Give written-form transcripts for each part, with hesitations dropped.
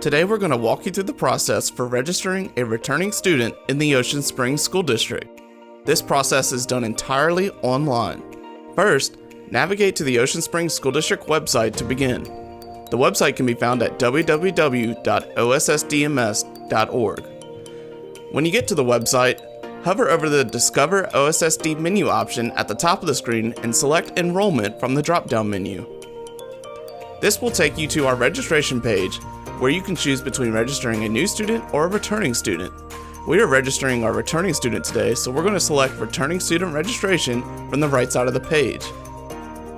Today we're going to walk you through the process for registering a returning student in the Ocean Springs School District. This process is done entirely online. First, navigate to the Ocean Springs School District website to begin. The website can be found at www.ossdms.org. When you get to the website, hover over the Discover OSSD menu option at the top of the screen and select Enrollment from the drop-down menu. This will take you to our registration page, where you can choose between registering a new student or a returning student. We are registering our returning student today, so we're going to select Returning Student Registration from the right side of the page.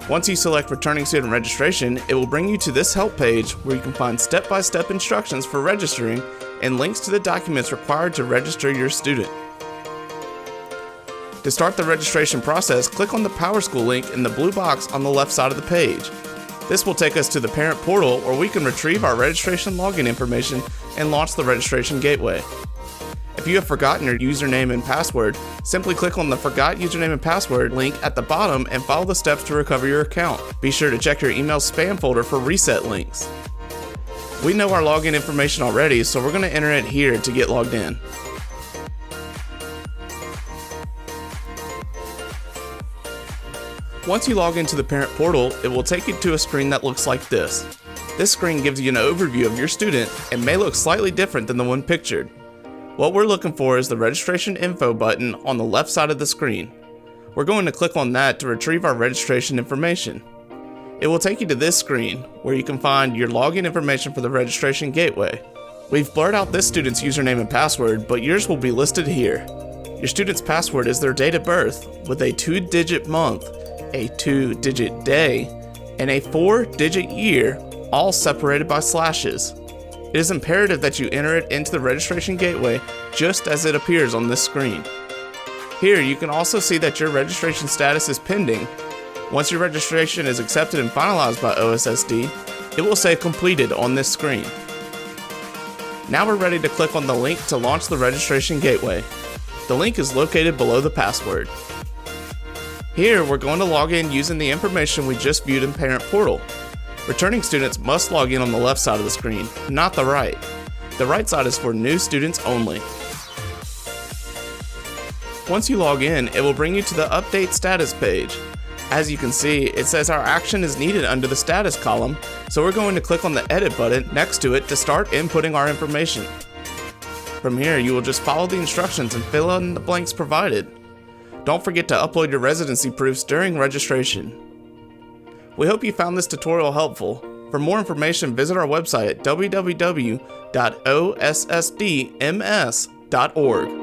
Once you select Returning Student Registration, it will bring you to this help page where you can find step-by-step instructions for registering and links to the documents required to register your student. To start the registration process, click on the PowerSchool link in the blue box on the left side of the page. This will take us to the parent portal where we can retrieve our registration login information and launch the registration gateway. If you have forgotten your username and password, simply click on the Forgot Username and Password link at the bottom and follow the steps to recover your account. Be sure to check your email spam folder for reset links. We know our login information already, so we're going to enter it here to get logged in. Once you log into the parent portal, it will take you to a screen that looks like this. This screen gives you an overview of your student and may look slightly different than the one pictured. What we're looking for is the registration info button on the left side of the screen. We're going to click on that to retrieve our registration information. It will take you to this screen where you can find your login information for the registration gateway. We've blurred out this student's username and password, but yours will be listed here. Your student's password is their date of birth with a 2-digit month, a 2-digit day, and a 4-digit year, all separated by slashes. It is imperative that you enter it into the registration gateway just as it appears on this screen. Here you can also see that your registration status is pending. Once your registration is accepted and finalized by OSSD, it will say completed on this screen. Now we're ready to click on the link to launch the registration gateway. The link is located below the password. Here, we're going to log in using the information we just viewed in Parent Portal. Returning students must log in on the left side of the screen, not the right. The right side is for new students only. Once you log in, it will bring you to the Update Status page. As you can see, it says our action is needed under the status column, so we're going to click on the Edit button next to it to start inputting our information. From here, you will just follow the instructions and fill in the blanks provided. Don't forget to upload your residency proofs during registration. We hope you found this tutorial helpful. For more information, visit our website at www.ossdms.org.